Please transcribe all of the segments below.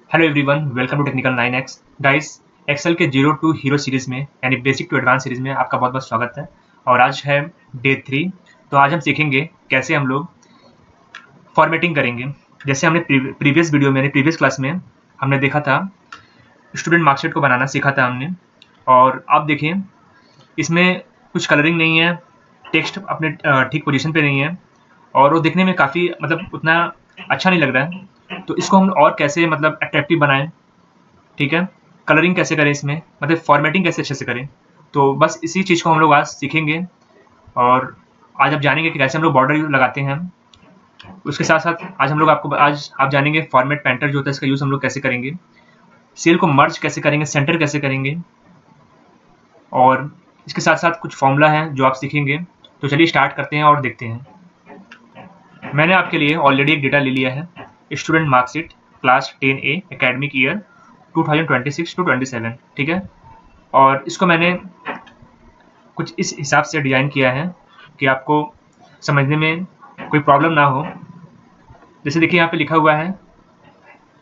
Hello everyone, welcome to technical 9x। Guys, Excel के zero to hero series में यानी basic to advance series में आपका बहुत बहुत स्वागत है। और आज है डे 3। तो आज हम सीखेंगे कैसे हम लोग फॉर्मेटिंग करेंगे। जैसे हमने प्रीवियस वीडियो में प्रीवियस क्लास में हमने देखा था, स्टूडेंट मार्कशीट को बनाना सीखा था हमने। और आप देखिए, इसमें कुछ कलरिंग नहीं है, टेक्स्ट अपने ठीक पोजीशन पे नहीं है और वो देखने में काफ़ी उतना अच्छा नहीं लग रहा है। तो इसको हम और कैसे अट्रैक्टिव बनाएं, ठीक है, कलरिंग कैसे करें, इसमें फॉर्मेटिंग कैसे अच्छे से करें। तो बस इसी चीज़ को हम लोग आज सीखेंगे। और आज आप जानेंगे कि कैसे हम लोग बॉर्डर लगाते हैं। उसके साथ साथ आज आप जानेंगे फॉर्मेट पेंटर जो होता है, इसका यूज़ हम लोग कैसे करेंगे, सेल को मर्ज कैसे करेंगे, सेंटर कैसे करेंगे, और इसके साथ साथ कुछ फॉर्मूला है जो आप सीखेंगे। तो चलिए स्टार्ट करते हैं और देखते हैं। मैंने आपके लिए ऑलरेडी एक डेटा ले लिया है, student marksheet class 10A academic year 2026 to 27, ठीक है। और इसको मैंने कुछ इस हिसाब से डिज़ाइन किया है कि आपको समझने में कोई प्रॉब्लम ना हो। जैसे देखिए, यहाँ पे लिखा हुआ है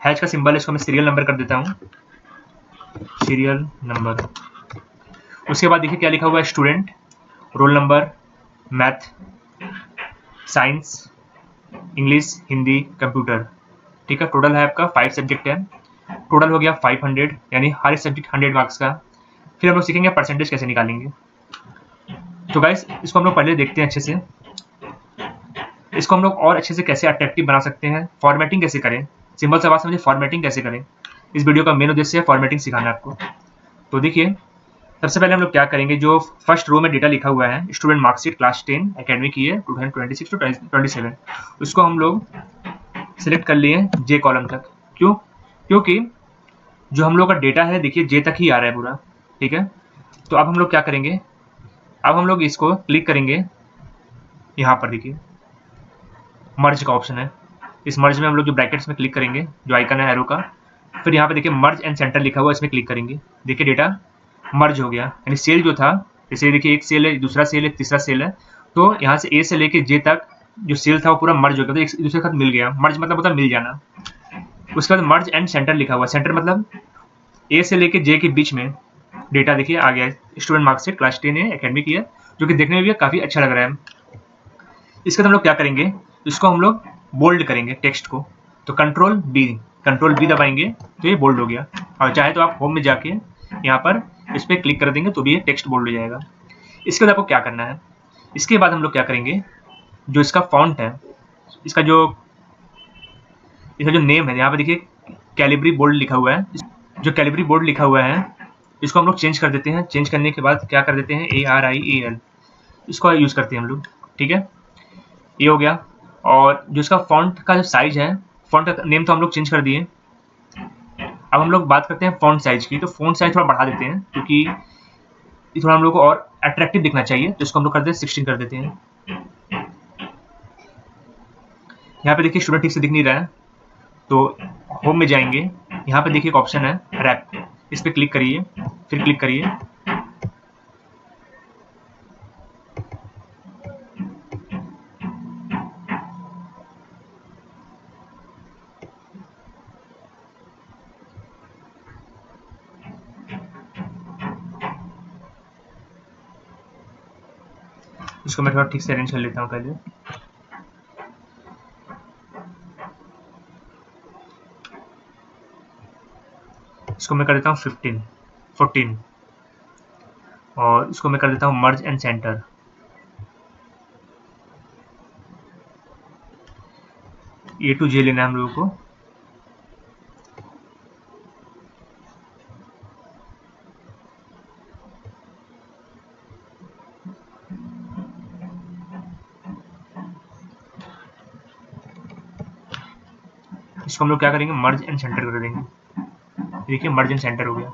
हैश का सिंबल है, इसको मैं सीरियल नंबर कर देता हूँ, सीरियल नंबर। उसके बाद देखिए क्या लिखा हुआ है, student, role number, math, science, English, Hindi, computer, ठीक है। टोटल है आपका 5 सब्जेक्ट है, टोटल हो गया 500, यानी हर सब्जेक्ट 100 मार्क्स का। फिर हम लोग सीखेंगे परसेंटेज कैसे निकालेंगे। तो गाइस, इसको हम लोग पहले देखते हैं अच्छे से। इसको हम लोग और अच्छे से कैसे अट्रैक्टिव बना सकते हैं, फॉर्मेटिंग कैसे करें। सिंपल सा बात समझिए, फॉर्मेटिंग कैसे करें। इस वीडियो का मेन उद्देश्य है फॉर्मेटिंग सिखाना आपको। तो देखिए, सबसे पहले हम लोग क्या करेंगे, जो फर्स्ट रो में डेटा लिखा हुआ है student marksheet class 10 academic year 2026 to 27, उसको हम लोग सिलेक्ट कर लिए जे कॉलम तक। क्यों? क्योंकि जो हम लोग का डेटा है, देखिए जे तक ही आ रहा है पूरा, ठीक है। तो अब हम लोग क्या करेंगे, अब हम लोग इसको क्लिक करेंगे, यहाँ पर देखिए मर्ज का ऑप्शन है। इस मर्ज में हम लोग जो ब्रैकेट्स में क्लिक करेंगे, जो आइकन है एरो का, फिर यहाँ पे देखिए मर्ज एंड सेंटर लिखा हुआ है, इसमें क्लिक करेंगे। देखिए डेटा मर्ज हो गया, यानी सेल जो था, जैसे देखिए एक सेल है, दूसरा सेल है, तीसरा सेल है, तो यहाँ से ए से लेके जे तक जो सेल था वो पूरा मर्ज हो गया, तो एक दूसरे के साथ मिल गया। मर्ज मतलब होता है मिल जाना। उसके बाद मर्ज एंड सेंटर लिखा हुआ है, सेंटर मतलब ए से लेके जे के बीच में डेटा देखिए आ गया, स्टूडेंट मार्कशीट क्लास 10 है एकेडमिक ईयर, जो कि देखने में भी काफ़ी अच्छा लग रहा है। इसके बाद हम लोग क्या करेंगे, इसको हम लोग बोल्ड करेंगे टेक्स्ट को। तो कंट्रोल बी दबाएंगे तो ये बोल्ड हो गया। और चाहे तो आप होम में जाके यहाँ पर इस पर क्लिक कर देंगे तो भी ये टेक्स्ट बोल्ड हो जाएगा। इसके बाद आपको क्या करना है, इसके बाद हम लोग क्या करेंगे, जो इसका फॉन्ट है, इसका जो नेम है, यहाँ पे देखिए कैलिब्री बोल्ड लिखा हुआ है। जो कैलिब्री बोल्ड लिखा हुआ है, इसको हम लोग चेंज कर देते हैं। चेंज करने के बाद क्या कर देते हैं, ARIAL, इसको यूज़ करते हैं हम लोग, ठीक है। ये हो गया। और जो इसका फॉन्ट का जो साइज है, फॉन्ट का नेम तो हम लोग चेंज कर दिए। अब हम लोग बात करते हैं फॉन्ट साइज की। तो फॉन्ट साइज थोड़ा बढ़ा देते हैं, क्योंकि ये थोड़ा हम लोग को और अट्रैक्टिव दिखना चाहिए, तो इसको हम लोग कर देते हैं 16 कर देते हैं। यहाँ पे देखिए स्टूडेंट ठीक से दिख नहीं रहा है, तो होम में जाएंगे, यहाँ पे देखिए एक ऑप्शन है रैप, इस पर क्लिक करिए, फिर क्लिक करिए। इसको मैं थोड़ा ठीक से अरेंज कर लेता हूँ पहले। इसको मैं कर देता हूँ 14, और इसको मैं कर देता हूँ मर्ज and centre. A to J लेना है हम लोगों को। इसको हम लोग क्या करेंगे, मर्ज एंड सेंटर कर देंगे। देखिए मर्ज एंड सेंटर हो गया,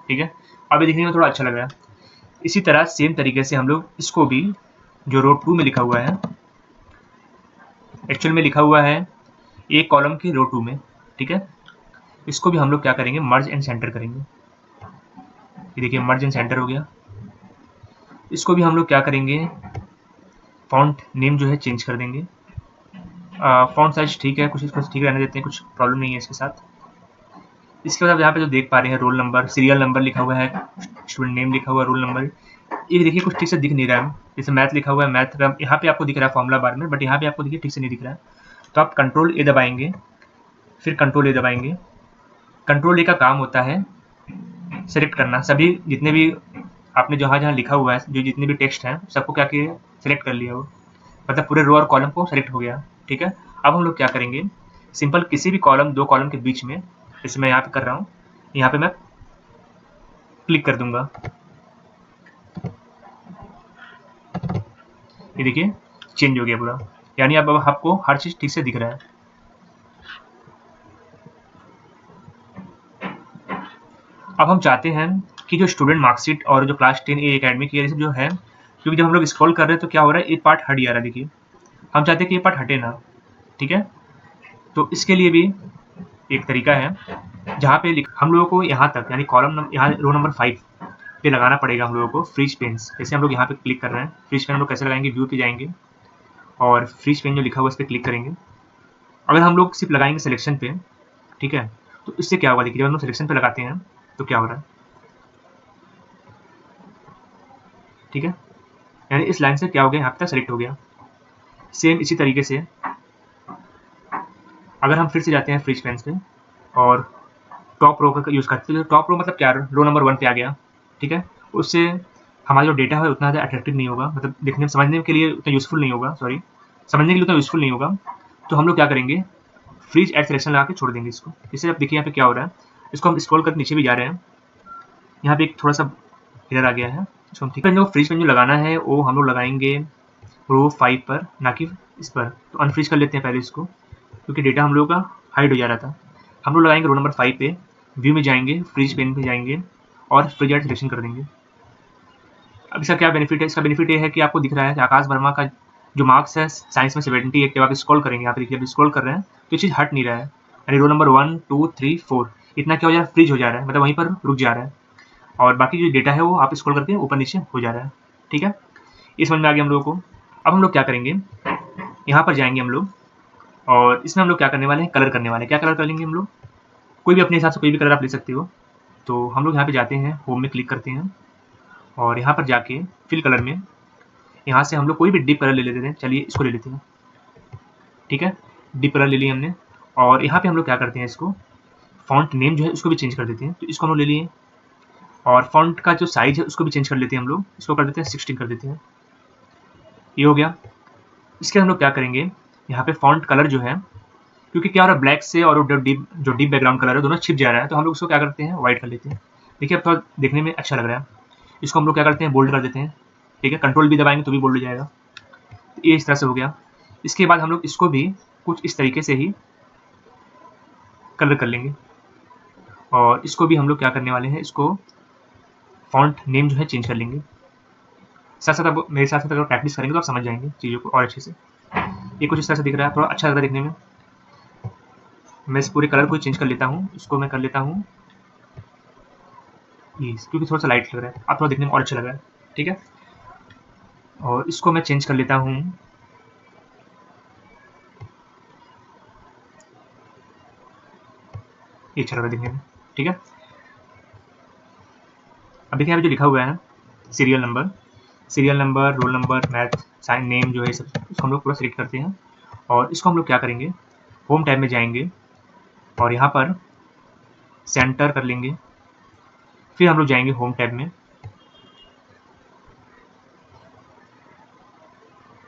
ठीक है। अब ये दिखने में थोड़ा अच्छा लग रहा है। इसी तरह सेम तरीके से हम लोग इसको भी, जो रो 2 में लिखा हुआ है, एक्चुअल में लिखा हुआ है एक कॉलम की रो 2 में, ठीक है, इसको भी हम लोग क्या करेंगे, मर्ज एंड सेंटर करेंगे। ये देखिए मर्ज एंड सेंटर हो गया। इसको भी हम लोग क्या करेंगे, फॉन्ट नेम जो है चेंज कर देंगे। फॉन्ट साइज ठीक है, कुछ इसको ठीक रहने देते हैं, कुछ प्रॉब्लम नहीं है इसके साथ। इसके बाद आप यहाँ पे जो देख पा रहे हैं रोल नंबर, सीरियल नंबर लिखा हुआ है, स्टूडेंट नेम लिखा हुआ है, रोल नंबर, ये देखिए कुछ ठीक से दिख नहीं रहा है। जैसे मैथ लिखा हुआ है, मैथ का यहाँ पे आपको दिख रहा है फॉर्मूला बार में, बट यहाँ पे आपको देखिए ठीक से नहीं दिख रहा है। तो आप कंट्रोल ए दबाएंगे, फिर कंट्रोल ए दबाएंगे। कंट्रोल ए का काम होता है सेलेक्ट करना, सभी जितने भी आपने जहाँ जहाँ लिखा हुआ है, जो जितने भी टेक्स्ट हैं सबको क्या किया, सेलेक्ट कर लिया वो, मतलब पूरे रो और कॉलम को सेलेक्ट हो गया। ठीक है, अब हम लोग क्या करेंगे, सिंपल किसी भी कॉलम, दो कॉलम के बीच में, जैसे मैं यहाँ पे कर रहा हूँ, यहाँ पे मैं क्लिक कर दूंगा। ये देखिए चेंज हो गया पूरा, यानी अब आपको हर चीज ठीक से दिख रहा है। अब हम चाहते हैं कि जो स्टूडेंट मार्कशीट और जो क्लास 10 ए एकेडमी की ये सब जो है, क्योंकि जब हम लोग स्क्रॉल कर रहे हैं तो क्या हो रहा है, ये पार्ट हट जा रहा है। देखिए हम चाहते हैं कि ये पार्ट हटे ना। ठीक है, तो इसके लिए भी एक तरीका है, जहाँ पे हम लोगों को यहाँ तक, यानी कॉलम यहाँ रो नंबर 5 पे लगाना पड़ेगा हम लोगों को फ्रीज पेन्स। जैसे हम लोग यहाँ पे क्लिक कर रहे हैं, फ्रीज पेन हम लोग कैसे लगाएंगे, व्यू पे जाएंगे और फ्रीज पेन जो लिखा हुआ है इस पर क्लिक करेंगे। अगर हम लोग सिर्फ लगाएंगे सिलेक्शन पे, ठीक है, तो इससे क्या होगा, देखिए जब हम लोग सिलेक्शन पे लगाते हैं तो क्या हो रहा है, ठीक है, यानी इस लाइन से क्या हो गया, यहाँ तक सेलेक्ट हो गया। सेम इसी तरीके से अगर हम फिर से जाते हैं फ्रीज पेन्स पे और टॉप रो का यूज़ करते हैं, तो टॉप रो मतलब क्या, रो नंबर 1 पे आ गया। ठीक है, उससे हमारा जो डेटा है उतना ज़्यादा अट्रैक्टिव नहीं होगा, मतलब देखने में समझने के लिए उतना यूज़फुल नहीं होगा, सॉरी, समझने के लिए उतना यूज़फुल नहीं होगा। तो हम लोग क्या करेंगे, फ्रीज एड सिलेक्शन लगा के छोड़ देंगे इसको। इससे अब देखिए यहाँ पे क्या हो रहा है, इसको हम स्क्रॉल करके नीचे भी जा रहे हैं, यहाँ पे एक थोड़ा सा एरर आ गया है, इसको हम ठीक है। जो फ्रीज पेन जो लगाना है वो हम लोग लगाएंगे रो 5 पर, ना कि इस पर। तो अनफ्रीज कर लेते हैं पहले इसको, क्योंकि डेटा हम लोगों का हाइड हो जा रहा था। हम लोग लगाएंगे रो नंबर 5 पे, व्यू में जाएंगे, फ्रीज पेन पे जाएंगे और फ्रीज एड सिलेक्शन कर देंगे। अब इसका क्या बेनिफिट है, इसका बेनिफिट ये है कि आपको दिख रहा है कि आकाश वर्मा का जो मार्क्स है साइंस में 78, जब आप स्क्रॉल करेंगे, यहाँ पे देखिए अभी स्क्रॉल कर रहे हैं तो ये चीज़ हट नहीं रहा है, यानी रो नंबर 1 2 3 4 इतना क्या हो जा रहा है, फ्रीज हो जा रहा है, मतलब वहीं पर रुक जा रहा है, और बाकी जो डेटा है वो आप स्क्रॉल करके ऊपर नीचे हो जा रहा है। ठीक है, ये समझ में आ गया हम लोगों को। अब हम लोग क्या करेंगे, यहाँ पर जाएंगे हम लोग और इसमें हम लोग क्या करने वाले हैं, कलर करने वाले हैं। क्या कलर कर लेंगे हम लोग, कोई भी अपने हिसाब से कोई भी कलर आप ले सकते हो। तो हम लोग यहाँ पे जाते हैं, होम में क्लिक करते हैं और यहाँ पर जाके फिल कलर में यहाँ से हम लोग कोई भी डीप कलर ले लेते हैं। चलिए इसको ले लेते हैं, ठीक है, डीप कलर ले लिया हमने। और यहाँ पे हम लोग क्या करते हैं, इसको फॉन्ट नेम जो है उसको भी चेंज कर देते हैं, तो इसको हम लोग ले लिए। और फॉन्ट का जो साइज है उसको भी चेंज कर लेते हैं हम लोग, इसको कर देते हैं 16 कर देते हैं, ये हो गया। इसके हम लोग क्या करेंगे, यहाँ पे फॉन्ट कलर जो है, क्योंकि क्या हो रहा है, ब्लैक से और जो डीप बैकग्राउंड कलर है दोनों छिप जा रहा है, तो हम लोग उसको क्या करते हैं, व्हाइट कर लेते हैं। देखिए अब थोड़ा देखने में अच्छा लग रहा है। इसको हम लोग क्या करते हैं, बोल्ड कर देते हैं। ठीक है, कंट्रोल भी दबाएंगे तो भी बोल्ड हो जाएगा। तो ये इस तरह से हो गया। इसके बाद हम लोग इसको भी कुछ इस तरीके से ही कलर कर लेंगे और इसको भी हम लोग क्या करने वाले हैं, इसको फॉन्ट नेम जो है चेंज कर लेंगे। साथ साथ अब मेरे साथ साथ अगर प्रैक्टिस करेंगे तो आप समझ जाएंगे चीज़ों को और अच्छे से। ये कुछ इस तरह से दिख रहा है, थोड़ा अच्छा लग रहा है देखने में। मैं इस पूरे कलर को चेंज कर लेता हूँ, इसको मैं कर लेता हूँ ये, क्योंकि थोड़ा सा लाइट लग रहा है, आप थोड़ा देखने में और अच्छा लग रहा है। ठीक है, और इसको मैं चेंज कर लेता हूँ, ये अच्छा लग रहा है देखने में। ठीक है, अब देखिए यहाँ पे जो लिखा हुआ है serial number, roll number, math, sign, name जो है सब, इसको हम लोग पूरा सिलेक्ट करते हैं और इसको हम लोग क्या करेंगे, होम टैब में जाएंगे और यहाँ पर सेंटर कर लेंगे। फिर हम लोग जाएंगे होम टैब में,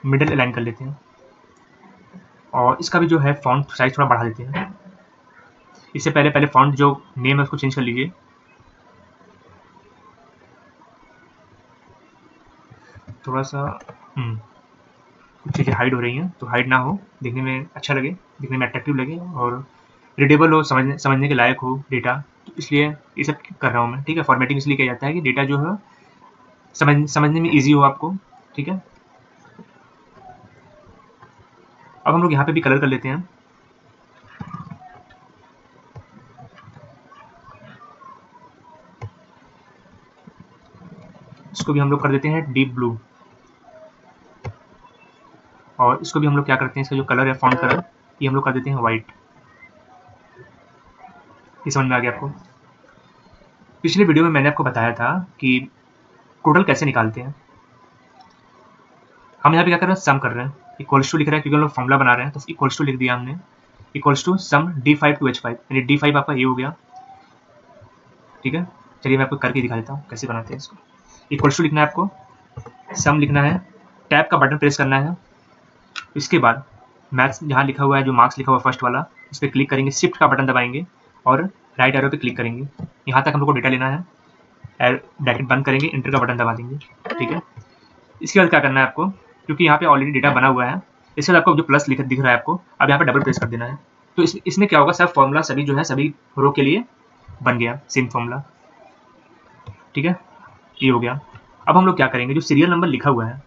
मिडल अलाइन कर लेते हैं और इसका भी जो है फॉन्ट साइज थोड़ा बढ़ा देते हैं। इससे पहले पहले फॉन्ट जो नेम है उसको चेंज कर लीजिए, थोड़ा सा कुछ चीज़ें हाइड हो रही हैं तो हाइड ना हो, देखने में अच्छा लगे, दिखने में अट्रैक्टिव लगे और रीडेबल हो, समझने के लायक हो डेटा, तो इसलिए ये सब कर रहा हूँ मैं। ठीक है, फॉर्मेटिंग इसलिए किया जाता है कि डेटा जो है समझने में ईजी हो आपको। ठीक है, अब हम लोग यहाँ पे भी कलर कर लेते हैं। इसको भी हम लोग कर देते हैं डीप ब्लू और इसको भी हम लोग क्या करते हैं, इसका जो कलर है फॉन्ट कलर, ये हम लोग कर देते हैं वाइट। ये समझ में आ गया आपको? पिछले वीडियो में मैंने आपको बताया था कि टोटल कैसे निकालते हैं। हम यहाँ पे क्या कर रहे हैं, सम कर रहे हैं, इक्वल्स टू लिख रहे हैं क्योंकि हम लोग फॉर्मूला बना रहे हैं, तो इक्वल्स टू लिख दिया हमने, equals to some D5 to H5, यानी D5 आपका ये हो गया, ठीक है। चलिए मैं आपको करके दिखा देता हूँ कैसे बनाते हैं इसको। इक्वल्स टू लिखना है आपको, सम लिखना है, टैब का बटन प्रेस करना है, इसके बाद मैथ्स जहाँ लिखा हुआ है, जो मार्क्स लिखा हुआ है फर्स्ट वाला, इस पर क्लिक करेंगे, शिफ्ट का बटन दबाएंगे और राइट एरो पे क्लिक करेंगे। यहाँ तक हम लोग को डेटा लेना है, ब्रैकेट बंद करेंगे, इंटर का बटन दबा देंगे, ठीक है। इसके बाद क्या करना है आपको, क्योंकि यहाँ पे ऑलरेडी डेटा बना हुआ है, इसके बाद आपको जो प्लस लिख दिख रहा है आपको, अब यहाँ पे डबल प्रेस कर देना है। तो इसमें क्या होगा, सब फॉर्मूला सभी जो है सभी रो के लिए बन गया, सेम फॉर्मूला, ठीक है। ये हो गया। अब हम लोग क्या करेंगे, जो सीरियल नंबर लिखा हुआ है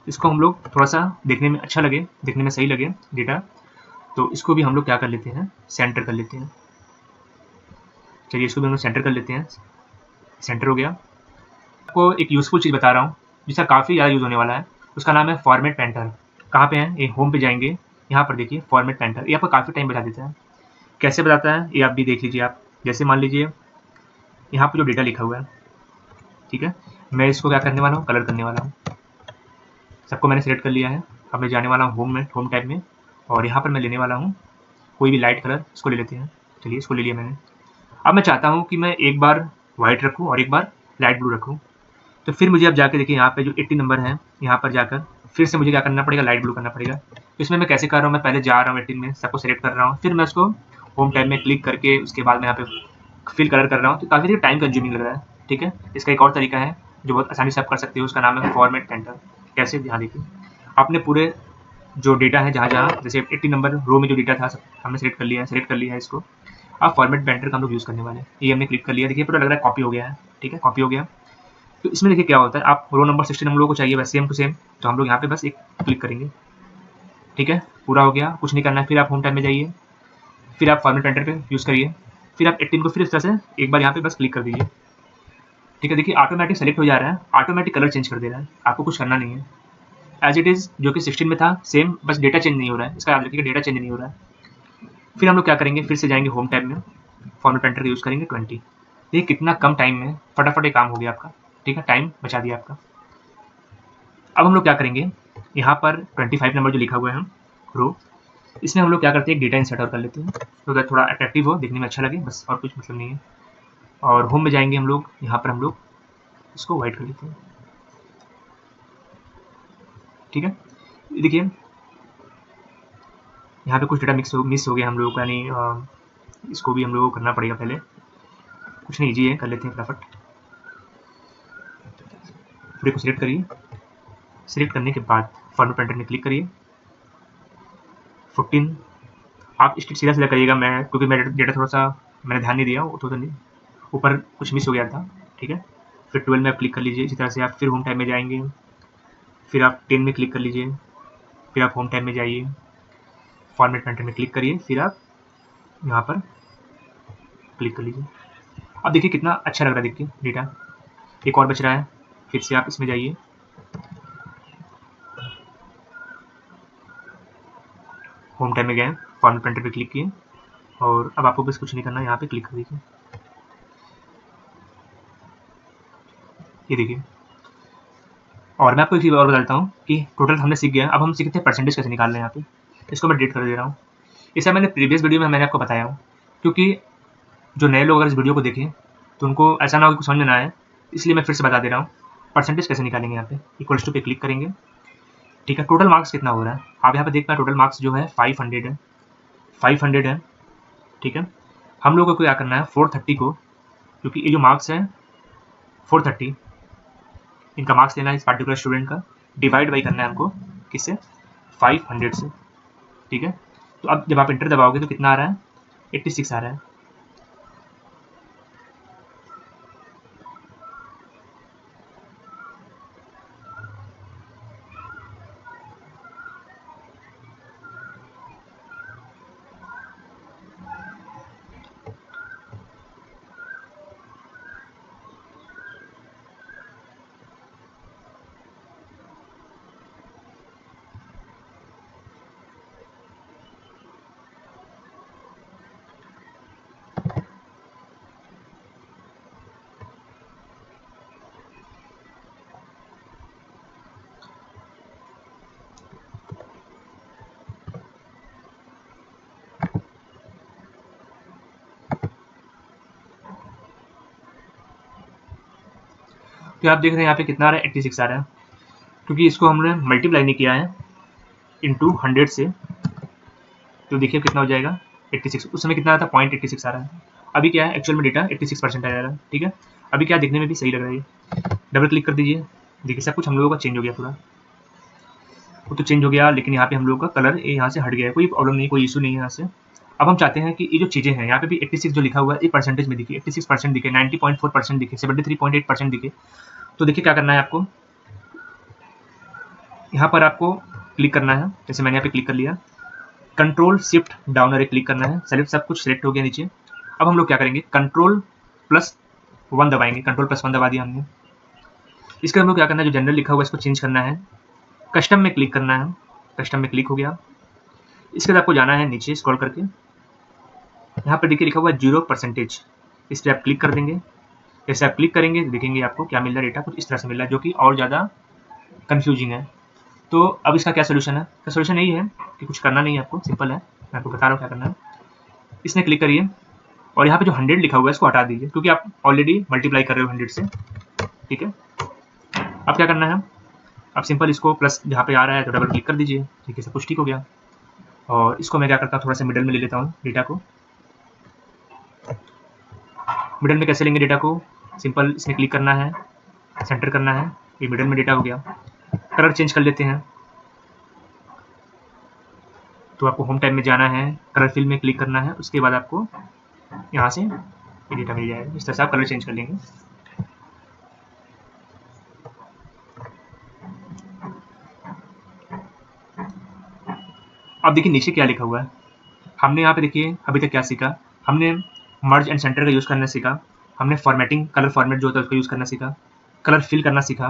इसको हम लोग थोड़ा सा देखने में अच्छा लगे, देखने में सही लगे डेटा, तो इसको भी हम लोग क्या कर लेते हैं, सेंटर कर लेते हैं। चलिए इसको भी हम लोग सेंटर कर लेते हैं, सेंटर हो गया। आपको एक यूजफुल चीज़ बता रहा हूँ जिसका काफ़ी ज़्यादा यूज़ होने वाला है, उसका नाम है फॉर्मेट पेंटर। कहाँ पे है ये, होम पे जाएंगे, यहाँ पर देखिए फॉर्मेट पेंटर, ये आपको काफ़ी टाइम बता देता है। कैसे बताता है ये आप भी देख लीजिए। आप जैसे मान लीजिए यहाँ पर जो डेटा लिखा हुआ है, ठीक है, मैं इसको क्या करने वाला हूँ, कलर करने वाला हूँ। सबको मैंने सेलेक्ट कर लिया है। अब मैं जाने वाला हूँ होम में, होम टैब में, और यहाँ पर मैं लेने वाला हूँ कोई भी लाइट कलर, इसको ले लेते हैं। चलिए इसको ले लिया मैंने। अब मैं चाहता हूँ कि मैं एक बार वाइट रखूँ और एक बार लाइट ब्लू रखूँ, तो फिर मुझे अब जाके देखिए यहाँ पे जो 80 नंबर है, यहाँ पर जाकर फिर से मुझे क्या करना पड़ेगा, लाइट ब्लू करना पड़ेगा। तो इसमें मैं कैसे कर रहा हूँ, मैं पहले जा रहा हूँ 18 में, सबको सेलेक्ट कर रहा हूँ, फिर मैं उसको होम टैब में क्लिक करके उसके बाद मैं यहाँ पे फिल कलर कर रहा हूँ, तो काफ़ी टाइम कंज्यूमिंग लग रहा है, ठीक है। इसका एक और तरीका है जो बहुत आसानी से आप कर सकते हो, उसका नाम है फॉर्मेट पेंटर। कैसे, ध्यान देखिए, आपने पूरे जो डेटा है, जहाँ जहाँ जैसे 80 नंबर रो में जो डेटा था सब हमने सेलेक्ट कर लिया है इसको। अब फॉर्मेट पेंटर का हम लोग यूज़ करने वाले हैं। ये हमने क्लिक कर लिया, देखिए पूरा लग रहा है कॉपी हो गया है, ठीक है, कॉपी हो गया। तो इसमें देखिए क्या होता है, आप रो नंबर 60 हम लोगों को चाहिए वैसे सेम टू सेम, तो हम लोग यहाँ पे बस एक क्लिक करेंगे, ठीक है, पूरा हो गया, कुछ नहीं करना है। फिर आप होम टैब में जाइए, फिर आप फॉर्मेट पेंटर पे यूज़ करिए, फिर आप 18 को फिर इस तरह से एक बार यहाँ पे बस क्लिक कर दीजिए, ठीक है। देखिए ऑटोमेटिक सेलेक्ट हो जा रहा है, ऑटोमेटिक कलर चेंज कर दे रहा है, आपको कुछ करना नहीं है। एज इट इज़ जो कि 16 में था सेम, बस डेटा चेंज नहीं हो रहा है, इसका याद रखिए डेटा चेंज नहीं हो रहा है। फिर हम लोग क्या करेंगे, फिर से जाएंगे होम टैब में, फॉर्मेट पेंटर का यूज़ करेंगे 20। देखिए कितना कम टाइम में फटाफट ये काम हो गया आपका, ठीक है, टाइम बचा दिया आपका। अब हम लोग क्या करेंगे, यहाँ पर 25 नंबर जो लिखा हुआ है रो, इसमें हम लोग क्या करते हैं, एक डेटा इंसर्ट और कर लेते हैं, तो दैट थोड़ा अट्रैक्टिव हो, देखने में अच्छा लगे, बस और कुछ मतलब नहीं है। और होम में जाएंगे हम लोग, यहाँ पर हम लोग इसको वाइट कर लेते हैं, ठीक है। देखिए यहाँ पे कुछ डेटा मिस हो गया हम लोगों का, यानी इसको भी हम लोगों को करना पड़ेगा पहले, कुछ नहीं, ईजी है, कर लेते हैं फटाफट। पूरे को सिलेक्ट करिए, सिलेक्ट करने के बाद फॉर्मेट पेंटर में क्लिक करिए, 14 आप सीधा सीधा करिएगा, मैं क्योंकि मेरा डेटा थोड़ा सा मैंने ध्यान नहीं दिया, वो तो नहीं, ऊपर कुछ मिस हो गया था, ठीक है। फिर 12 में आप क्लिक कर लीजिए, इसी तरह से आप फिर होम टाइम में जाएंगे, फिर आप 10 में क्लिक कर लीजिए, फिर आप होम टाइम में जाइए, फॉर्मेट पेंटर में क्लिक करिए, फिर आप यहाँ पर क्लिक कर लीजिए। अब देखिए कितना अच्छा लग रहा है, देखिए डेटा एक और बच रहा है। फिर से आप इसमें जाइए, होम टाइम में गए, फॉर्मेट पेंटर पे क्लिक किए, और अब आपको बस कुछ नहीं करना, यहाँ पे क्लिक कर दीजिए। ये देखिए, और मैं आपको एक चीज़ और बताता हूँ कि टोटल हमने सीख गया, अब हम सीखते हैं परसेंटेज कैसे निकालना है। यहाँ पे इसको मैं डिलीट कर दे रहा हूँ, इसे मैंने प्रीवियस वीडियो में मैंने आपको बताया हूँ, क्योंकि जो नए लोग अगर इस वीडियो को देखें तो उनको ऐसा ना हो कि कुछ समझ में ना आए, इसलिए मैं फिर से बता दे रहा हूँ। परसेंटेज कैसे निकालेंगे, यहाँ पे इक्वल्स टू पे क्लिक करेंगे, ठीक है। टोटल मार्क्स कितना हो रहा है, आप यहाँ पे देख पाए, टोटल मार्क्स जो है 500 है, 500 है, ठीक है। हम लोगों को क्या करना है, 430 को, क्योंकि ये जो मार्क्स है 430, इनका मार्क्स लेना है इस पार्टिकुलर स्टूडेंट का, डिवाइड बाई करना है हमको किससे, 500 से, ठीक है। तो अब जब आप इंटर दबाओगे तो कितना आ रहा है, 86 आ रहा है। तो आप देख रहे हैं यहाँ पे कितना आ रहा है, 86 आ रहा है, क्योंकि इसको हमने मल्टीप्लाई नहीं किया है इंटू 100 से। तो देखिए कितना हो जाएगा 86। उस समय कितना आता है 0.86 आ रहा है। अभी क्या है एक्चुअल में डेटा 86% आ जा रहा है। ठीक है, अभी क्या दिखने में भी सही लग रहा है। डबल क्लिक कर दीजिए, देखिए सब कुछ हम लोगों का चेंज हो गया पूरा। वो तो चेंज हो गया, लेकिन यहाँ पे हम लोगों का कलर यहाँ से हट गया है। कोई प्रॉब्लम नहीं, कोई इशू नहीं है यहाँ से। अब हम चाहते हैं कि ये जो चीज़ें हैं यहाँ पे भी 86 जो लिखा हुआ है ये परसेंटेज में दिखे, 86% दिखे, 90.4% दिखे, 73.8% दिखे। तो देखिए क्या करना है आपको, यहाँ पर आपको क्लिक करना है। जैसे मैंने यहाँ पे क्लिक कर लिया, कंट्रोल शिफ्ट डाउन और क्लिक करना है। सेलेक्ट, सब कुछ सिलेक्ट हो गया नीचे। अब हम लोग क्या करेंगे, कंट्रोल+1 दबाएंगे। कंट्रोल+1 दबा दिया हमने। इसके हम लोग क्या करना है, जो जनरल लिखा हुआ है इसको चेंज करना है, कस्टम में क्लिक करना है। कस्टम में क्लिक हो गया। इसके बाद आपको जाना है नीचे स्क्रॉल करके, यहाँ पर देखिए लिखा हुआ है 0%। इस पर आप क्लिक कर देंगे। जैसे आप क्लिक करेंगे देखेंगे आपको क्या मिल रहा है, डेटा कुछ इस तरह से मिल रहा है, जो कि और ज़्यादा कन्फ्यूजिंग है। तो अब इसका क्या सोल्यूशन है, तो सोल्यूशन यही है कि कुछ करना नहीं है आपको, सिंपल है, मैं आपको बता रहा हूँ क्या करना है। इसमें क्लिक करिए और यहाँ पे जो 100 लिखा हुआ है इसको हटा दीजिए, क्योंकि आप ऑलरेडी मल्टीप्लाई कर रहे हो 100 से। ठीक है, अब क्या करना है, अब सिंपल इसको प्लस जहाँ पे आ रहा है तो डबल क्लिक कर दीजिए। ठीक है, सब कुछ ठीक हो गया। और इसको मैं क्या करता हूँ, थोड़ा सा मिडल में ले लेता हूँ डेटा को। मिडल में कैसे लेंगे डेटा को, सिंपल इसमें क्लिक करना है, सेंटर करना है, ये मिडल में डेटा हो गया। कलर चेंज कर लेते हैं, तो आपको होम टैब में जाना है, कलर फिल में क्लिक करना है, उसके बाद आपको यहाँ से ये डेटा मिल जाएगा। इस तरह से आप कलर चेंज कर लेंगे। अब देखिए नीचे क्या लिखा हुआ है, हमने यहाँ पे देखिए अभी तक क्या सीखा, हमने मर्ज एंड सेंटर का यूज़ करना सीखा, हमने फॉर्मेटिंग, कलर फॉर्मेट जो होता है उसका यूज़ करना सीखा, कलर फिल करना सीखा,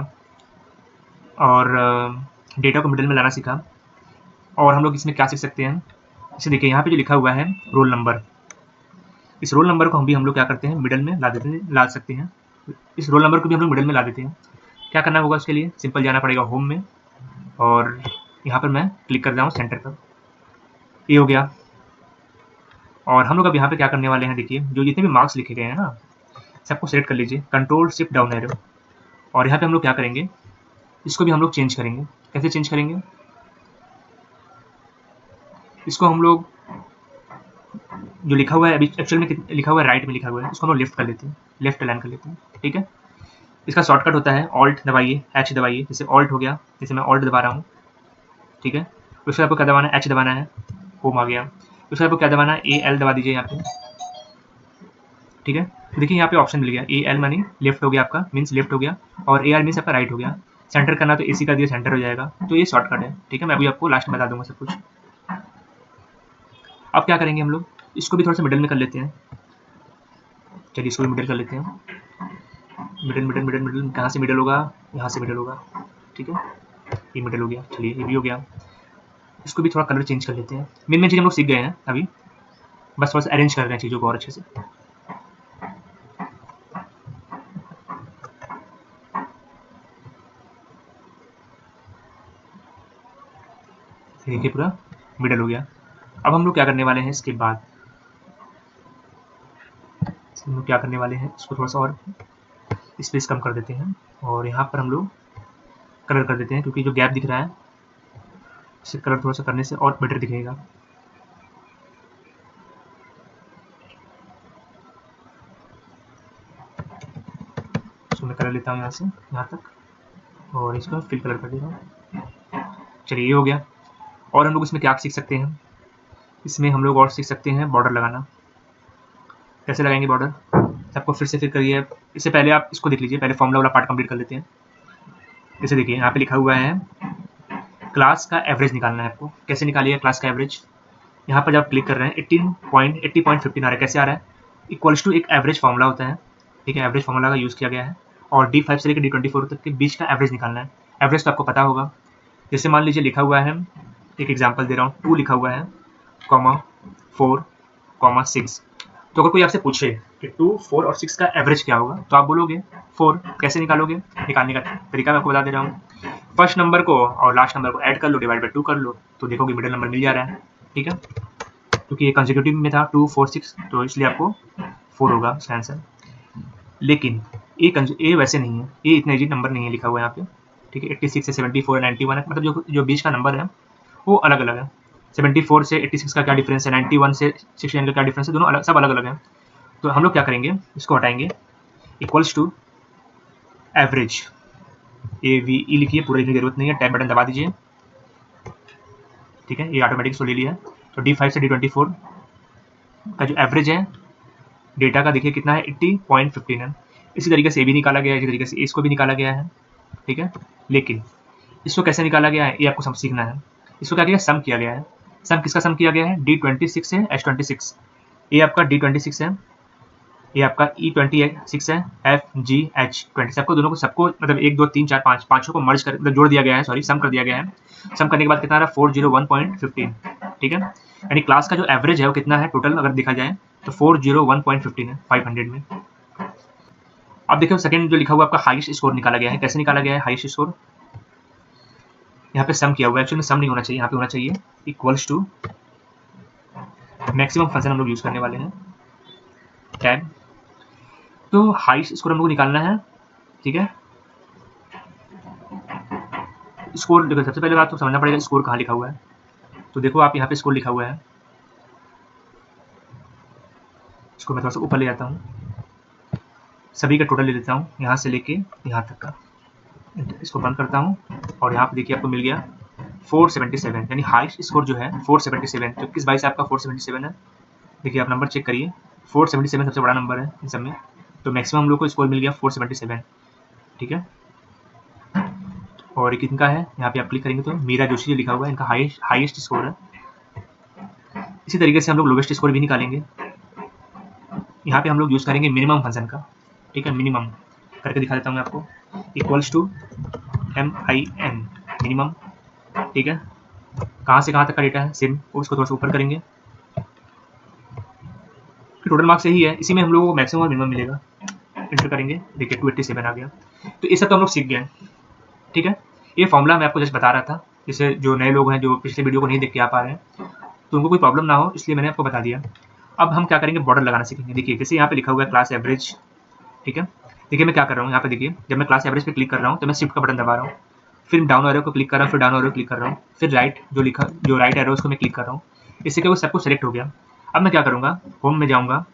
और डेटा को मिडल में लाना सीखा। और हम लोग इसमें क्या सीख सकते हैं, इसे देखिए यहाँ पे जो लिखा हुआ है रोल नंबर, इस रोल नंबर को हम लोग क्या करते हैं मिडल में ला सकते हैं। इस रोल नंबर को भी हम लोग मिडल में ला देते हैं। क्या करना होगा उसके लिए, सिंपल जाना पड़ेगा होम में, और यहाँ पर मैं क्लिक कर रहा हूँ सेंटर पर, ये हो गया। और हम लोग अब यहाँ पे क्या करने वाले हैं, देखिए जो जितने भी मार्क्स लिखे गए हैं ना, सबको सेलेक्ट कर लीजिए, कंट्रोल शिफ्ट डाउन एरो, और यहाँ पे हम लोग क्या करेंगे, इसको भी हम लोग चेंज करेंगे। कैसे चेंज करेंगे, इसको हम लोग जो लिखा हुआ है अभी एक्चुअल में लिखा हुआ है राइट में लिखा हुआ है, इसको हम लोग लेफ्ट कर लेते हैं, लेफ्ट अलाइन कर लेते हैं। ठीक है, इसका शॉर्टकट होता है ऑल्ट दबाइए, एच दबाइए। जैसे ऑल्ट हो गया, जैसे मैं ऑल्ट दबा रहा हूँ। ठीक है, उसके आपको क्या दबाना है, एच दबाना है, होम आ गया। उसके आपको क्या दबाना है, ए एल दबा दीजिए यहाँ पे। ठीक है, तो देखिए यहाँ पे ऑप्शन मिल गया, ए एल मानी लेफ्ट हो गया आपका, मीन्स लेफ्ट हो गया, और ए आर मीन्स आपका राइट हो गया। सेंटर करना तो एसी कर दिया, सेंटर हो जाएगा। तो ये शॉर्टकट है। ठीक है, मैं अभी आपको लास्ट में बता दूंगा सब कुछ। अब क्या करेंगे हम लोग, इसको भी थोड़ा सा मिडल में कर लेते हैं। चलिए इसको भी मिडल कर लेते हैं। मिडल मिडल मिडल मिडल कहाँ से मिडल होगा, यहाँ से मिडल होगा। ठीक है, ये मिडल हो गया। चलिए ये भी हो गया। इसको भी थोड़ा कलर चेंज कर लेते हैं। मेन चीज़ हम लोग सीख गए हैं अभी, बस थोड़ा सा अरेंज कर रहे हैं चीज़ों को और अच्छे से। देखिए पूरा मिडल हो गया। अब हम लोग क्या करने वाले हैं, इसके बाद हम लोग क्या करने वाले हैं, इसको थोड़ा सा और स्पेस कम कर देते हैं, और यहाँ पर हम लोग कलर कर देते हैं, क्योंकि जो गैप दिख रहा है इसे कलर थोड़ा सा करने से और बेटर दिखेगा। इसको मैं कलर लेता हूँ यहाँ से यहाँ तक, और इसको फिल कलर कर देता हूँ। चलिए ये हो गया। और हम लोग इसमें क्या सीख सकते हैं, इसमें हम लोग और सीख सकते हैं बॉर्डर लगाना। कैसे लगाएंगे बॉर्डर, सबको फिर से फिर करिए। इससे पहले आप इसको देख लीजिए, पहले फॉर्मूला वाला पार्ट कंप्लीट कर लेते हैं। जैसे देखिए यहाँ पे लिखा हुआ है क्लास का एवरेज निकालना है आपको। कैसे निकालिए क्लास का एवरेज, यहाँ पर जब आप क्लिक कर रहे हैं 80.15 आ रहा है। कैसे आ रहा है, इक्वल्स टू एक एवरेज फार्मूला होता है। ठीक है, एवरेज फार्मूला का यूज़ किया गया है, और D5 से लेकर D24 तक के बीच का एवरेज निकालना है। एवरेज तो आपको पता होगा, जैसे मान लीजिए लिखा हुआ है, एक एग्जाम्पल दे रहा हूँ, 2 लिखा हुआ है, 4, 6। तो अगर कोई आपसे पूछे कि 2, 4 और 6 का एवरेज क्या होगा, तो आप बोलोगे 4। कैसे निकालोगे, निकालने का तरीका मैं आपको बता दे रहा हूँ। फर्स्ट नंबर को और लास्ट नंबर को ऐड कर लो, डिवाइड बाई 2 कर लो, तो देखोगे मिडिल नंबर मिल जा रहा है। ठीक है, क्योंकि ये कंसेक्यूटिव में था 2, 4, 6, तो इसलिए आपको 4 होगा इसका आंसर। लेकिन ए वैसे नहीं है, ए इतना इजी नंबर नहीं है लिखा हुआ है यहाँ पे, ठीक है। 86 से 74 है, 91 है, मतलब जो बीच का नंबर है वो अलग अलग है। 74 से 86 का क्या डिफरेंस है, 91 से 69 का क्या डिफरेंस है, दोनों अलग, सब अलग अलग है। तो हम लोग क्या करेंगे, इसको हटाएंगे, इक्वल्स टू एवरेज, AVE लिखिए, पूरा लिखने की जरूरत नहीं है, टैब बटन दबा दीजिए, ठीक है। ये ऑटोमेटिक इसको ले लिया। तो D5 से D24 का जो एवरेज है डेटा का, देखिए कितना है, 80.15 है। इसी तरीके से ये भी निकाला गया है, इसी तरीके से इसको भी निकाला गया है, ठीक है। लेकिन इसको कैसे निकाला गया है ये आपको सब सीखना है। इसको क्या किया, सम किया गया है। सम किसका सम किया गया है, D26 से H26। ये आपका D26 है, ये आपका E26 है, FGH20। सबको दोनों को, सबको मतलब 1 2 3 4 5 पांचों को मर्ज कर, मतलब जोड़ दिया गया है, सॉरी सम कर दिया गया है। सम करने के बाद कितना आ रहा है, 401.15, ठीक है। यानी क्लास का जो एवरेज है वो कितना है टोटल, अगर देखा जाए तो 401.15 है 500 में। अब देखो सेकंड जो लिखा हुआ आपका हाईएस्ट स्कोर निकाला गया है। कैसे निकाला गया है हाईएस्ट स्कोर, यहाँ पे सम किया हुआ है, एक्चुअली सम नहीं होना चाहिए, यहाँ पे होना चाहिए इक्वल्स टू मैक्सिमम फंक्शन हम लोग यूज करने वाले हैं, टैब। तो हाईएस्ट स्कोर हम लोग को निकालना है, ठीक है। स्कोर देखो, सबसे पहले बात तो समझना पड़ेगा स्कोर कहाँ लिखा हुआ है। तो देखो आप यहाँ पे स्कोर लिखा हुआ है, इसको मैं थोड़ा सा ऊपर ले जाता हूँ, सभी का टोटल ले लेता हूँ यहाँ से लेके यहाँ तक का, इसको बंद करता हूँ और यहाँ पे देखिए आपको मिल गया 477, यानी हाईएस्ट स्कोर जो है 477। तो किस बाई से आपका 477 है, देखिए आप नंबर चेक करिए, 477 सबसे बड़ा नंबर है इन सब में। तो मैक्सिमम हम लोग को स्कोर मिल गया 477, ठीक है। और किनका है, यहाँ पे आप क्लिक करेंगे तो मीरा जोशी जो लिखा हुआ है इनका हाईएस्ट स्कोर है। इसी तरीके से हम लोग लोवेस्ट स्कोर भी निकालेंगे। यहाँ पे हम लोग यूज करेंगे मिनिमम फंक्शन का, ठीक है। मिनिमम करके दिखा देता हूँ मैं आपको, इक्वल्स टू MIN, मिनिमम, ठीक है। कहाँ से कहाँ तक का डेटा है सेम, उसको थोड़ा सा ऊपर करेंगे, टोटल मार्क्स यही है, इसी में हम लोगों को मैक्सिमम और मिनिमम मिलेगा। इंटर करेंगे, देखिए 287 आ गया। तो ये सब तो हम लोग सीख गए, ठीक है। ये फॉर्मूला मैं आपको जस्ट बता रहा था, जैसे जो नए लोग हैं जो पिछले वीडियो को नहीं देख के आ पा रहे हैं तो उनको कोई प्रॉब्लम ना हो, इसलिए मैंने आपको बता दिया। अब हम क्या करेंगे, बॉर्डर लगाना सीखेंगे। देखिए जैसे यहाँ पे लिखा हुआ है क्लास एवरेज, ठीक है। देखिए मैं क्या कर रहा हूँ, यहाँ पे देखिए जब मैं क्लास एवरेज पे क्लिक कर रहा हूँ तो मैं शिफ्ट का बटन दबा रहा हूँ, फिर डाउन एरो को क्लिक कर रहा हूँ, फिर डाउन एरो को क्लिक कर रहा हूँ, फिर राइट जो राइट एरो उसको मैं क्लिक कर रहा हूँ। इससे क्या वो सब कुछ सेलेक्ट हो गया। अब मैं क्या करूँगा, होम में जाऊँगा,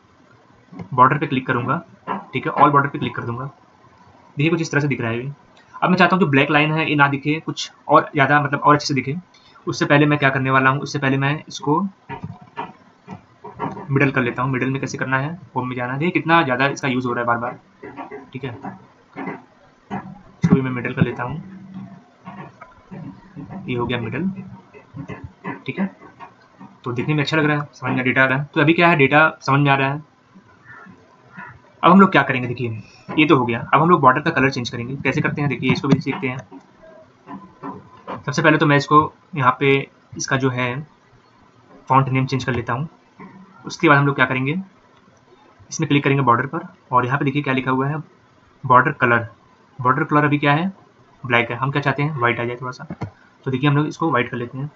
बॉर्डर पे क्लिक करूँगा, ठीक है, ऑल बॉर्डर पे क्लिक कर दूंगा। देखिए कुछ इस तरह से दिख रहा है ये। अब मैं चाहता हूँ जो ब्लैक लाइन है ये ना दिखे, कुछ और ज़्यादा मतलब और अच्छे से दिखे। उससे पहले मैं क्या करने वाला हूँ, उससे पहले मैं इसको मिडल कर लेता हूँ। मिडल में कैसे करना है, होम में जाना है। देखिए कितना ज़्यादा इसका यूज़ हो रहा है बार बार, ठीक है। इसको भी मैं मिडल कर लेता हूँ, ये हो गया मिडल, ठीक है। तो देखने में अच्छा लग रहा है, समझ में डेटा आ रहा है। तो अभी क्या है, डेटा समझ में आ रहा है। अब हम लोग क्या करेंगे, देखिए ये तो हो गया। अब हम लोग बॉर्डर का कलर चेंज करेंगे, कैसे करते हैं देखिए, इसको भी सीखते हैं। सबसे पहले तो मैं इसको यहाँ पे इसका जो है फॉन्ट नेम चेंज कर लेता हूँ। उसके बाद हम लोग क्या करेंगे, इसमें क्लिक करेंगे बॉर्डर पर, और यहाँ पे देखिए क्या लिखा हुआ है, बॉर्डर कलर। बॉर्डर कलर अभी क्या है, ब्लैक है। हम क्या चाहते हैं, व्हाइट आ जाए थोड़ा सा। तो देखिए हम लोग इसको व्हाइट कर लेते हैं,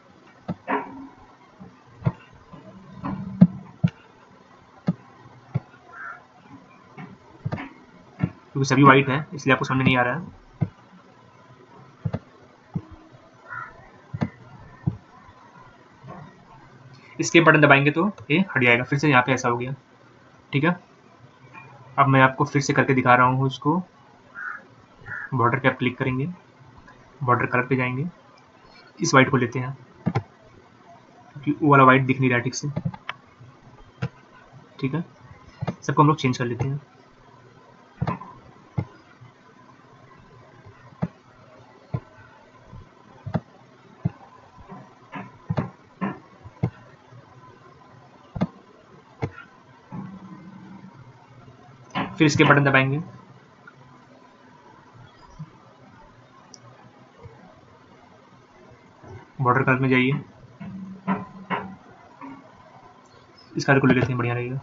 क्योंकि सभी व्हाइट है इसलिए आपको समझ नहीं आ रहा है। इसके बटन दबाएंगे तो ये हट जाएगा, फिर से यहाँ पे ऐसा हो गया, ठीक है। अब मैं आपको फिर से करके दिखा रहा हूँ उसको। बॉर्डर पे आप क्लिक करेंगे, बॉर्डर कलर पे जाएंगे, इस वाइट को लेते हैं क्योंकि वो वाला वाइट दिख नहीं रहा ठीक से, ठीक है। सबको हम लोग चेंज कर लेते हैं। फिर इसके बटन दबाएंगे, बॉर्डर कलर में जाइए, इस कलर को ले लेते हैं, बढ़िया रहेगा।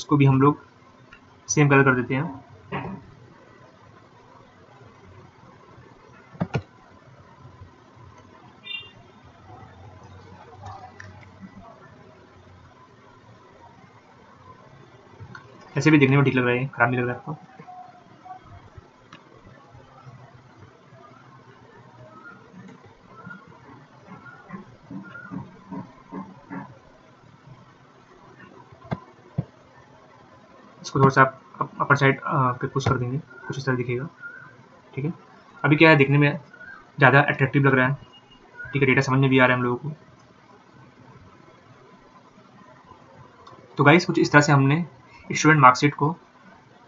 इसको भी हम लोग सेम कलर कर देते हैं। ऐसे भी देखने में ठीक लग रहा है, खराब नहीं लग रहा आपको। इसको थोड़ा सा आप अपर साइड पे पुश कर देंगे, कुछ इस तरह दिखेगा। ठीक है, अभी क्या है, देखने में ज़्यादा अट्रैक्टिव लग रहा है। ठीक है, डेटा समझ में भी आ रहा है हम लोगों को। तो गाइस कुछ इस तरह से हमने स्टूडेंट मार्कशीट को,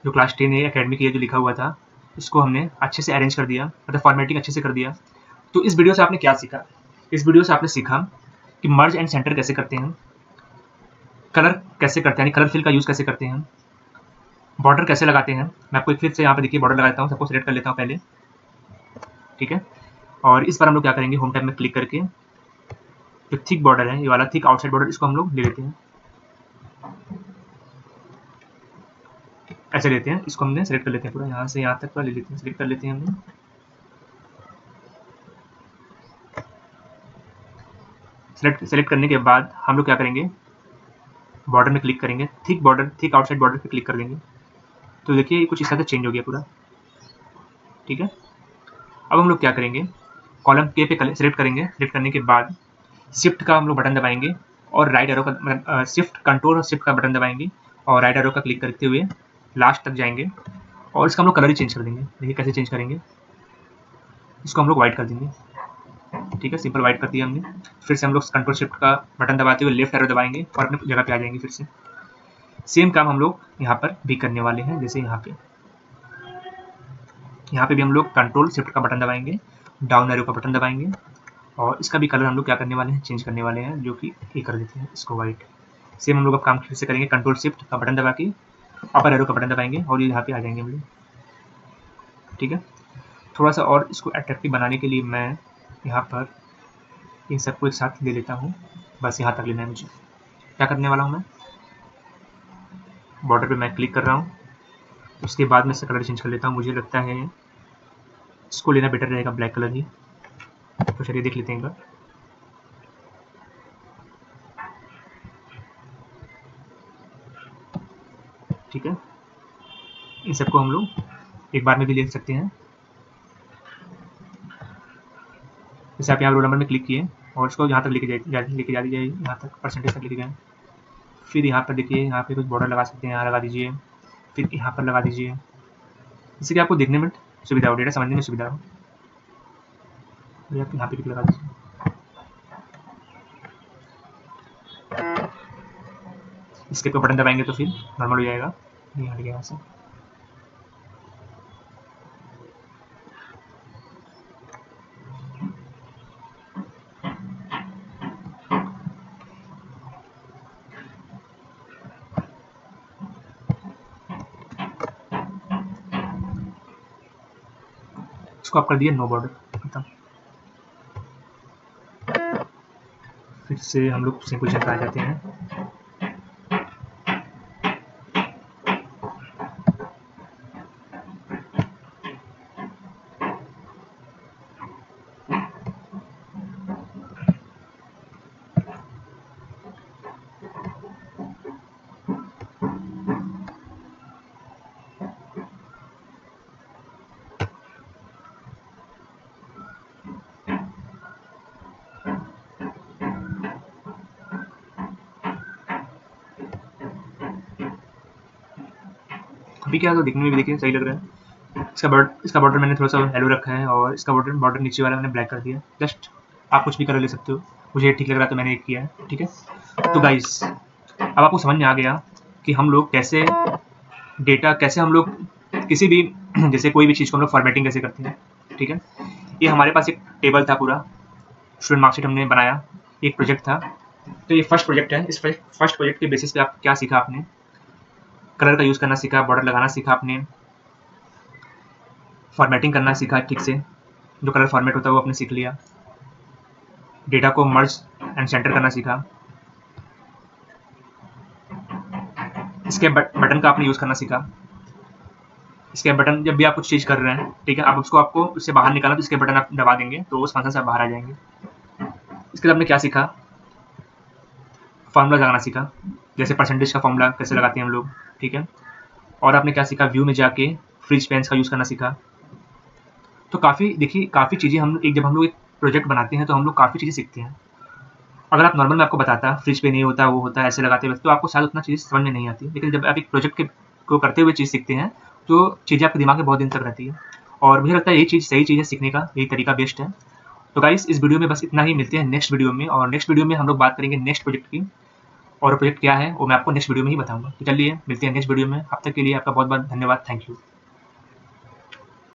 जो क्लास 10 एकेडमी की जो लिखा हुआ था, इसको हमने अच्छे से अरेंज कर दिया, मतलब फॉर्मेटिंग अच्छे से कर दिया। तो इस वीडियो से आपने क्या सीखा? इस वीडियो से आपने सीखा कि मर्ज एंड सेंटर कैसे करते हैं, कलर कैसे करते हैं, यानी कलर फिल का यूज़ कैसे करते हैं, बॉर्डर कैसे लगाते हैं। मैं आपको एक फिर से यहाँ पे देखिए बॉर्डर लगा देता हूँ, सबको सिलेक्ट कर लेता हूँ पहले। ठीक है, और इस बार हम लोग क्या करेंगे, होम टैब में क्लिक करके जो थिक बॉर्डर है, ये वाला थिक आउटसाइड बॉर्डर, इसको हम लोग ले लेते हैं। ऐसे लेते हैं, इसको हमने सेलेक्ट कर लेते हैं पूरा, यहाँ से यहाँ तक पूरा ले लेते हैं, सेलेक्ट कर लेते हैं हमने। सेलेक्ट करने के बाद हम लोग क्या करेंगे, बॉर्डर में क्लिक करेंगे, thick border, thick outside border पे क्लिक कर देंगे। तो देखिए कुछ इस तरह से चेंज हो गया पूरा। ठीक है, अब हम लोग क्या करेंगे, कॉलम के पे सेलेक्ट करेंगे, सेलेक्ट करने के बाद शिफ्ट का हम लोग बटन दबाएंगे और राइट एरो का शिफ्ट कंट्रोल और शिफ्ट का बटन दबाएंगे और राइट एरो का क्लिक करते हुए लास्ट तक जाएंगे और इसका हम लोग कलर ही चेंज कर देंगे। देखिए कैसे चेंज करेंगे, इसको हम लोग व्हाइट कर देंगे। ठीक है, सिंपल व्हाइट कर दिया हमने। फिर से हम लोग कंट्रोल शिफ्ट का बटन दबाते हुए लेफ्ट एरो दबाएंगे और अपने जगह पे आ जाएंगे। फिर से सेम काम हम लोग यहाँ पर भी करने वाले हैं। जैसे यहाँ पे भी हम लोग कंट्रोल शिफ्ट का बटन दबाएंगे, डाउन एरो का बटन दबाएंगे और इसका भी कलर हम लोग क्या करने वाले हैं, चेंज करने वाले हैं, जो कि ये कर देते हैं इसको व्हाइट। सेम हम लोग अब काम फिर से करेंगे, कंट्रोल शिफ्ट का बटन दबा के अपर एरो का बटन दबाएंगे और ये यहाँ पे आ जाएंगे हम लोग। ठीक है, थोड़ा सा और इसको अट्रैक्टिव बनाने के लिए मैं यहाँ पर इन सबको एक साथ ले लेता हूँ। बस यहाँ तक लेना है मुझे। क्या करने वाला हूँ, मैं बॉर्डर पे मैं क्लिक कर रहा हूँ, उसके बाद मैं इसका कलर चेंज कर लेता हूँ। मुझे लगता है इसको लेना बेटर रहेगा, ब्लैक कलर ही। तो चलिए देख लेते हैं एक बार। ठीक है, इन सबको हम लोग एक बार में भी ले सकते हैं। जैसे आप यहाँ रोल नंबर में क्लिक किए और इसको यहाँ तक लेके जा दीजिए, यहाँ तक परसेंटेज तक लेके जाए। फिर यहाँ पर देखिए, यहाँ पे कुछ बॉर्डर लगा सकते हैं, यहाँ लगा दीजिए, फिर यहाँ पर लगा दीजिए, जिससे कि आपको देखने में सुविधा हो, डेटा समझने में सुविधा हो। आप यहाँ पे लगा दीजिए। इसके ऊपर बटन दबाएंगे तो फिर नॉर्मल हो जाएगा। यहाँ लगे यहाँ से इसको आप कर दिए नो बॉर्डर खत्म। फिर से हम लोग सेम पोजीशन पर आ जाते हैं। अभी क्या है, तो दिखने में भी देखिए सही लग रहा है। इसका बॉर्डर मैंने थोड़ा सा येलो रखा है और इसका बॉर्डर नीचे वाला मैंने ब्लैक कर दिया। जस्ट आप कुछ भी कलर ले सकते हो, मुझे ठीक लग रहा है तो मैंने एक किया है। ठीक है, तो गाइस अब आपको समझ में आ गया कि हम लोग कैसे डेटा, कैसे हम लोग किसी भी जैसे कोई भी चीज़ को हम लोग फॉर्मेटिंग कैसे करते हैं। ठीक है, ये हमारे पास एक टेबल था पूरा, स्टूडेंट मार्कशीट हमने बनाया, एक प्रोजेक्ट था। तो ये फर्स्ट प्रोजेक्ट है। इस फर्स्ट प्रोजेक्ट के बेसिस पे आप क्या सीखा, आपने कलर का यूज़ करना सीखा, बॉर्डर लगाना सीखा, आपने फॉर्मेटिंग करना सीखा ठीक से, जो कलर फॉर्मेट होता है वो आपने सीख लिया, डेटा को मर्ज एंड सेंटर करना सीखा, इसके बटन का आपने यूज़ करना सीखा। इसके बटन जब भी आप कुछ चीज़ कर रहे हैं, ठीक है, आप उसको उससे बाहर निकालना, तो इसके बटन आप दबा देंगे तो उस फंक्शन से आप बाहर आ जाएंगे। इसके बाद आपने क्या सीखा, फार्मूला लगाना सीखा, जैसे परसेंटेज का फार्मूला कैसे लगाते हैं हम लोग, ठीक है। और आपने क्या सीखा, व्यू में जाके फ्रिज पेन्स का यूज़ करना सीखा। तो काफ़ी देखिए, काफ़ी चीज़ें जब हम लोग एक प्रोजेक्ट बनाते हैं तो हम लोग काफ़ी चीज़ें सीखते हैं। अगर आप नॉर्मल में आपको बताता फ्रिज पे नहीं होता, वो होता है, ऐसे लगाते हुए, तो आपको शायद उतना चीज़ समझ में नहीं आती। लेकिन जब आप एक प्रोजेक्ट को करते हुए चीज़ सीखते हैं, तो चीज़ें आपके दिमाग में बहुत दिन तक रहती है। और मुझे लगता है यही चीज़ सही चीज़ है सीखने का, यही तरीका बेस्ट है। तो गाइस, इस वीडियो में बस इतना ही, मिलते हैं नेक्स्ट वीडियो में। और नेक्स्ट वीडियो में हम लोग बात करेंगे नेक्स्ट प्रोजेक्ट की, और प्रोजेक्ट क्या है वो मैं आपको नेक्स्ट वीडियो में ही बताऊँगा। तो चलिए मिलते हैं नेक्स्ट वीडियो में, अब तक के लिए आपका बहुत-बहुत धन्यवाद। Thank you.